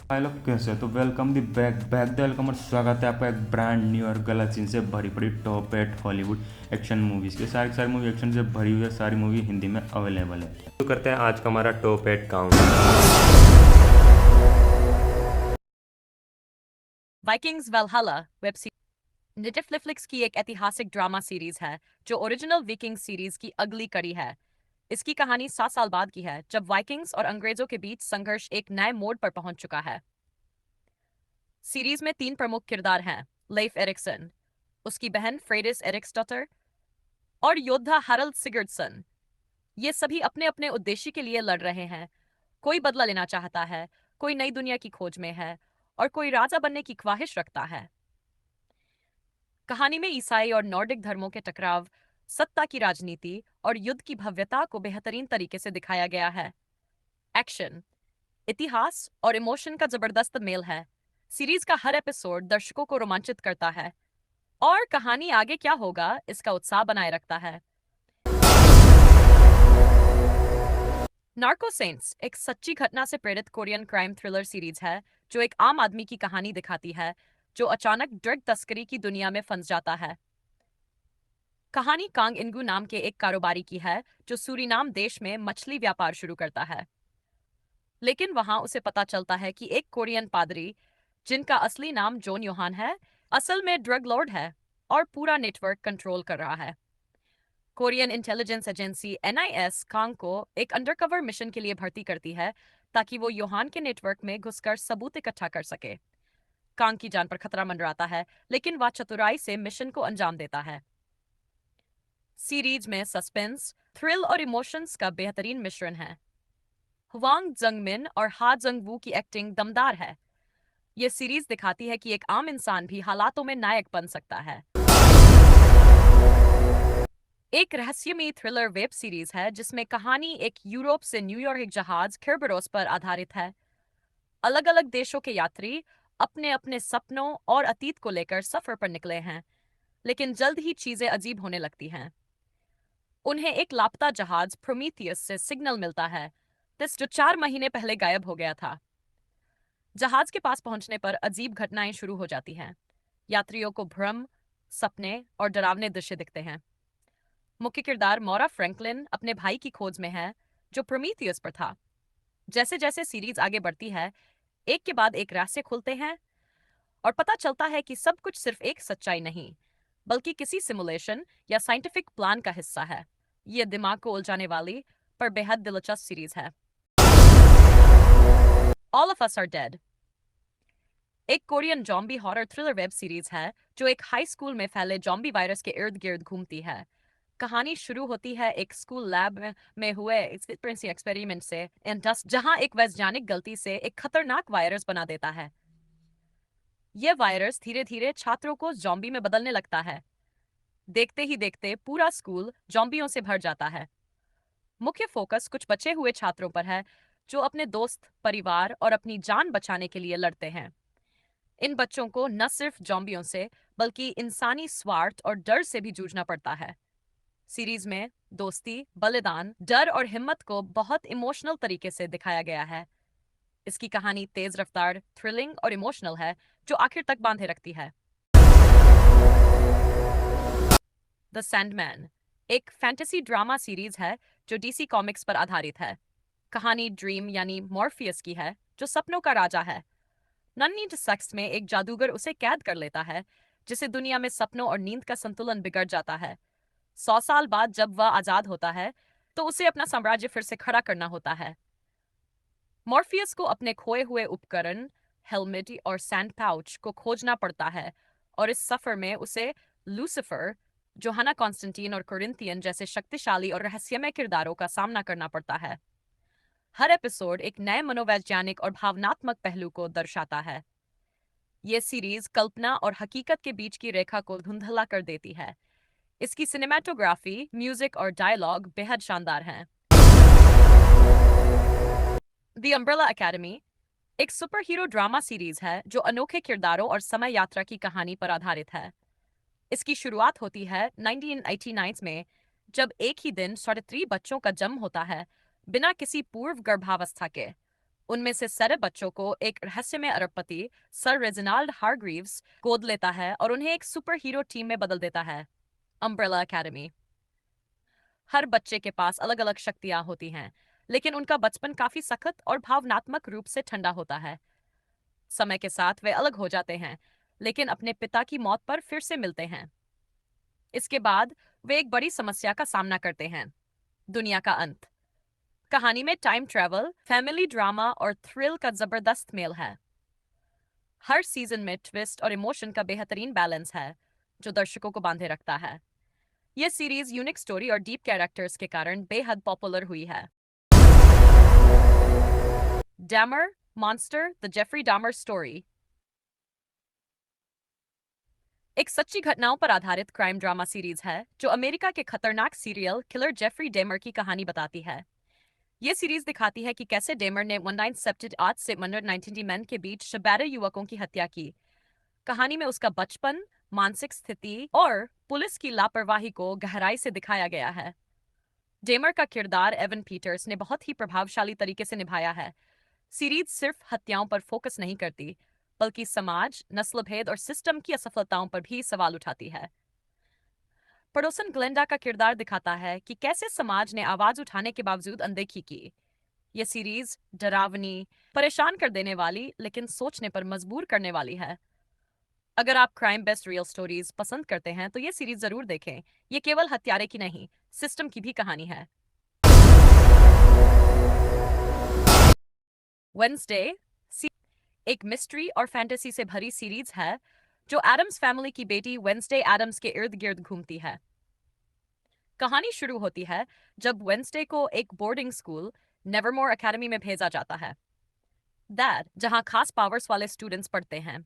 हाय लोग, कैसे हो? तो welcome the back back the welcome और स्वागत है आपका एक ब्रांड न्यू और गलत सीन से भरी पड़ी top eight Hollywood action movies की सारी मूवी एक्शन से भरी हुई है। सारी मूवी हिंदी में अवेलेबल है। तो करते हैं आज का हमारा top eight count. Vikings Valhalla web series Netflix की एक ऐतिहासिक ड्रामा सीरीज है जो ओरिजिनल विकिंग सीरीज की अगली कड़ी है। इसकी कहानी 7 साल बाद की है, जब वाइकिंग्स और अंग्रेजों के बीच संघर्ष एक नए मोड़ पर पहुंच चुका है। सीरीज में 3 प्रमुख किरदार हैं: लेफ एरिक्सन, उसकी बहन फ्रेडिस एरिक्सडॉटर और योद्धा हैरल्ड सिगर्डसन। ये सभी अपने अपने उद्देश्य के लिए लड़ रहे हैं। कोई बदला लेना चाहता है, कोई नई दुनिया की खोज में है और कोई राजा बनने की ख्वाहिश रखता है। कहानी में ईसाई और नॉर्डिक धर्मों के टकराव, सत्ता की राजनीति और युद्ध की भव्यता को बेहतरीन तरीके से दिखाया गया है। एक्शन, इतिहास और इमोशन का जबरदस्त मेल है। सीरीज का हर एपिसोड दर्शकों को रोमांचित करता है और कहानी आगे क्या होगा इसका उत्साह बनाए रखता है। नार्को सेंट्स एक सच्ची घटना से प्रेरित कोरियन क्राइम थ्रिलर सीरीज है जो एक आम आदमी की कहानी दिखाती है जो अचानक ड्रग तस्करी की दुनिया में फंस जाता है। कहानी कांग इनगू नाम के एक कारोबारी की है जो सूरीनाम देश में मछली व्यापार शुरू करता है। लेकिन वहां उसे पता चलता है कि एक कोरियन पादरी, जिनका असली नाम जोन योहान है, असल में ड्रग लॉर्ड है और पूरा नेटवर्क कंट्रोल कर रहा है। Korean intelligence agency NIS Kang को एक अंडरकवर मिशन के लिए भर्ती करती है ताकि वो योहान के नेटवर्क में घुसकर सबूत इकट्ठा कर सके। कांग की जान पर खतरा मंडराता है, लेकिन वह चतुराई से मिशन को अंजाम देता है। सीरीज में सस्पेंस, थ्रिल और इमोशंस का बेहतरीन मिश्रण है। हुआंग जंगमिन और हा जंगवू की एक्टिंग दमदार है। यह सीरीज दिखाती है कि एक आम इंसान भी हालातों में नायक बन सकता है। एक रहस्यमयी थ्रिलर वेब सीरीज है जिसमें कहानी एक यूरोप से न्यूयॉर्क जहाज किरबरोस पर आधारित है। अलग अलग देशों के यात्री अपने अपने सपनों और अतीत को लेकर सफर पर निकले हैं, लेकिन जल्द ही चीजें अजीब होने लगती हैं। उन्हें एक लापता जहाज प्रोमीथियस से सिग्नल मिलता है, जो 4 महीने पहले गायब हो गया था। जहाज के पास पहुंचने पर अजीब घटनाएं शुरू हो जाती हैं। यात्रियों को भ्रम, सपने और डरावने दृश्य दिखते हैं। मुख्य किरदार मौरा फ्रैंकलिन अपने भाई की खोज में है, जो प्रोमीथियस पर था। जैसे जैसे सीरीज आगे बढ़ती है, एक के बाद एक रहस्य खुलते हैं और पता चलता है कि सब कुछ सिर्फ एक सच्चाई नहीं, बल्कि किसी सिमुलेशन या साइंटिफिक प्लान का हिस्सा है। ये दिमाग को उलझाने वाली पर बेहद दिलचस्प सीरीज है। All of us are dead एक Korean zombie horror thriller web series है जो एक हाई स्कूल में फैले जॉम्बी वायरस के इर्द गिर्द घूमती है। कहानी शुरू होती है एक स्कूल लैब में हुए एक्सपेरिमेंट से जहां एक वैज्ञानिक गलती से एक खतरनाक वायरस बना देता है। यह वायरस धीरे धीरे छात्रों को जॉम्बी में बदलने लगता है। देखते ही देखते पूरा स्कूल जॉम्बियों से भर जाता है। मुख्य फोकस कुछ बचे हुए छात्रों पर है जो अपने दोस्त, परिवार और अपनी जान बचाने के लिए लड़ते हैं। इन बच्चों को न सिर्फ जॉम्बियों से, बल्कि इंसानी स्वार्थ और डर से भी जूझना पड़ता है। सीरीज में दोस्ती, बलिदान, डर और हिम्मत को बहुत इमोशनल तरीके से दिखाया गया है। इसकी कहानी तेज रफ्तार, थ्रिलिंग और इमोशनल है, जो आखिर तक बांधे रखती है। द सैंडमैन एक फैंटेसी ड्रामा सीरीज है जो डीसी कॉमिक्स पर आधारित है। कहानी ड्रीम यानी मॉर्फियस की है, जो सपनों का राजा है। नन्ही सेक्स में एक जादूगर उसे कैद कर लेता है, जिसे दुनिया में सपनों और नींद का संतुलन बिगड़ जाता है। 100 साल बाद जब वह आजाद होता है, तो उसे अपना साम्राज्य फिर से खड़ा करना होता है। मॉर्फियस को अपने खोए हुए उपकरण, हेलमेट और सैंड पाउच को खोजना पड़ता है, और इस सफर में उसे लूसिफर, जोहाना कॉन्स्टेंटीन और कोरिंथियन जैसे शक्तिशाली और रहस्यमय किरदारों का सामना करना पड़ता है। हर एपिसोड एक नए मनोवैज्ञानिक और भावनात्मक पहलू को दर्शाता है। ये सीरीज कल्पना और हकीकत के बीच की रेखा को धुंधला कर देती है। इसकी सिनेमेटोग्राफी, म्यूजिक और डायलॉग बेहद शानदार हैं। द अम्ब्रेला एकेडमी एक सुपर हीरो ड्रामा सीरीज है जो अनोखे किरदारों और समय यात्रा की कहानी पर आधारित है। इसकी शुरुआत होती है 1989 में, जब एक ही दिन 3.5 बच्चों का जन्म होता है, बिना किसी पूर्व गर्भावस्था के। उनमें से सारे बच्चों को एक रहस्यमय अरबपति सर रेजिनाल्ड हारग्रीव्स गोद लेता है और उन्हें एक सुपर हीरो टीम में बदल देता है, अम्ब्रेला एकेडमी। हर बच्चे के पास अलग अलग शक्तियां होती हैं, लेकिन उनका बचपन काफी सख्त और भावनात्मक रूप से ठंडा होता है। समय के साथ वे अलग हो जाते हैं, लेकिन अपने पिता की मौत पर फिर से मिलते हैं। इसके बाद वे एक बड़ी समस्या का सामना करते हैं, दुनिया का अंत। कहानी में टाइम ट्रैवल, फैमिली ड्रामा और थ्रिल का जबरदस्त मेल है। हर सीजन में ट्विस्ट और इमोशन का बेहतरीन बैलेंस है, जो दर्शकों को बांधे रखता है। यह सीरीज यूनिक स्टोरी और डीप कैरेक्टर्स के कारण बेहद पॉपुलर हुई है। Dahmer monster the Jeffrey Dahmer story एक सच्ची घटनाओं पर आधारित क्राइम ड्रामा सीरीज है जो अमेरिका के खतरनाक सीरियल किलर जेफरी डेमर की कहानी बताती है। यह सीरीज दिखाती है कि कैसे डेमर ने 1978 से 1990 के बीच 12 युवकों की हत्या की। कहानी में उसका बचपन, मानसिक स्थिति और पुलिस की लापरवाही को गहराई से दिखाया गया है। डेमर का किरदार एवन पीटर्स ने बहुत ही प्रभावशाली तरीके से निभाया है। सीरीज सिर्फ हत्याओं पर फोकस नहीं करती, बल्कि समाज, नस्ल भेद और सिस्टम की असफलताओं पर भी सवाल उठाती है। पड़ोसन ग्लेंडा का किरदार दिखाता है कि कैसे समाज ने आवाज उठाने के बावजूद अनदेखी की। यह सीरीज डरावनी, परेशान कर देने वाली, लेकिन सोचने पर मजबूर करने वाली है। अगर आप क्राइम बेस्ड रियल स्टोरीज पसंद करते हैं तो यह सीरीज जरूर देखें। यह केवल हत्यारे की नहीं, सिस्टम की भी कहानी है। वेंसडे एक मिस्ट्री और फैंटेसी से भरी सीरीज है जो एडम्स फैमिली की बेटी वेंसडे एडम्स के इर्द गिर्द घूमती है। कहानी शुरू होती है जब वेंसडे को एक बोर्डिंग स्कूल नेवरमोर एकेडमी में भेजा जाता है, दैट जहां खास पावर्स वाले स्टूडेंट्स पढ़ते हैं।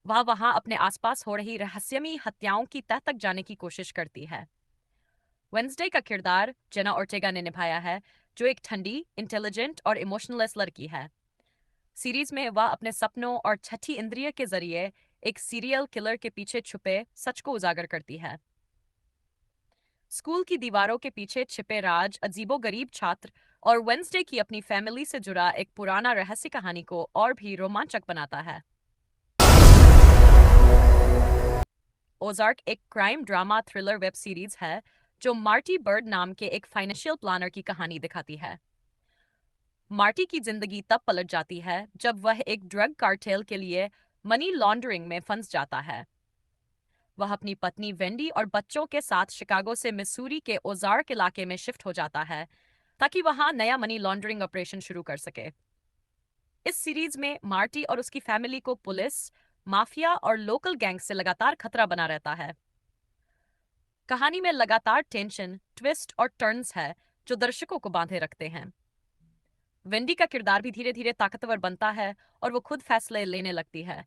वह वहां अपने आसपास हो रही रहस्यमयी हत्याओं की तह तक जाने की कोशिश करती है। वेंसडे का किरदार जेना ओर्टेगा ने निभाया है, जो एक ठंडी, इंटेलिजेंट और इमोशनलेस लड़की है। सीरीज में वह अपने सपनों और छठी इंद्रिय के जरिए एक सीरियल किलर के पीछे छुपे सच को उजागर करती है। स्कूल की दीवारों के पीछे छिपे राज, अजीबोगरीब छात्र और वेंसडे की अपनी फैमिली से जुड़ा एक पुराना रहस्य कहानी को और भी रोमांचक बनाता है। ओजार्क एक crime drama thriller web series है जो मार्टी बर्ड नाम के एक फाइनेंशियल प्लानर की कहानी दिखाती है। मार्टी की जिंदगी तब पलट जाती है जब वह एक ड्रग कार्टेल के लिए मनी लॉन्ड्रिंग में फंस जाता है। वह अपनी पत्नी वेंडी और बच्चों के साथ शिकागो से मिसूरी के ओजार्क इलाके में शिफ्ट हो जाता है ताकि वहां नया मनी लॉन्ड्रिंग ऑपरेशन शुरू कर सके। इस सीरीज में मार्टी और उसकी फैमिली को पुलिस, माफिया और लोकल गैंग से लगातार खतरा बना रहता है। कहानी में लगातार टेंशन, ट्विस्ट और टर्न्स है जो दर्शकों को बांधे रखते हैं। वेंडी का किरदार भी धीरे धीरे ताकतवर बनता है और वो खुद फैसले लेने लगती है।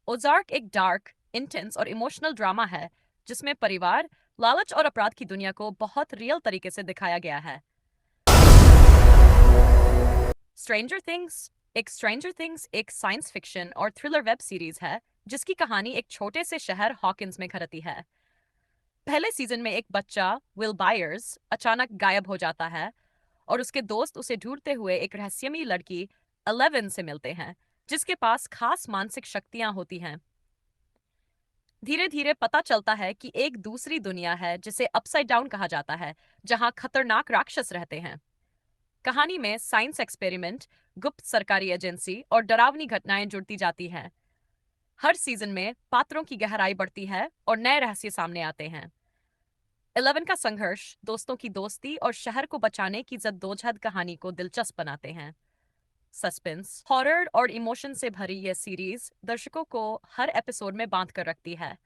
ओजार्क एक डार्क, इंटेंस और इमोशनल ड्रामा है जिसमें परिवार, लालच और अपराध की दुनिया को बहुत रियल तरीके से दिखाया गया है। स्ट्रेंजर थिंग्स एक साइंस फिक्शन और थ्रिलर वेब सीरीज है जिसकी कहानी एक छोटे से शहर हॉकिंस में घटती है। पहले सीजन में एक बच्चा, विल बायर्स, अचानक गायब हो जाता है और उसके दोस्त उसे ढूंढते हुए एक रहस्यमयी लड़की 11 से मिलते हैं जिसके पास खास मानसिक शक्तियां होती हैं। धीरे धीरे पता चलता है कि एक दूसरी दुनिया है जिसे अपसाइड डाउन कहा जाता है, जहां खतरनाक राक्षस रहते हैं। कहानी में साइंस एक्सपेरिमेंट, गुप्त सरकारी एजेंसी और डरावनी घटनाएं जुड़ती जाती हैं। हर सीजन में पात्रों की गहराई बढ़ती है और नए रहस्य सामने आते हैं। 11 का संघर्ष, दोस्तों की दोस्ती और शहर को बचाने की जद्दोजहद कहानी को दिलचस्प बनाते हैं। सस्पेंस, हॉरर और इमोशन से भरी यह सीरीज दर्शकों को हर एपिसोड में बांध कर रखती है।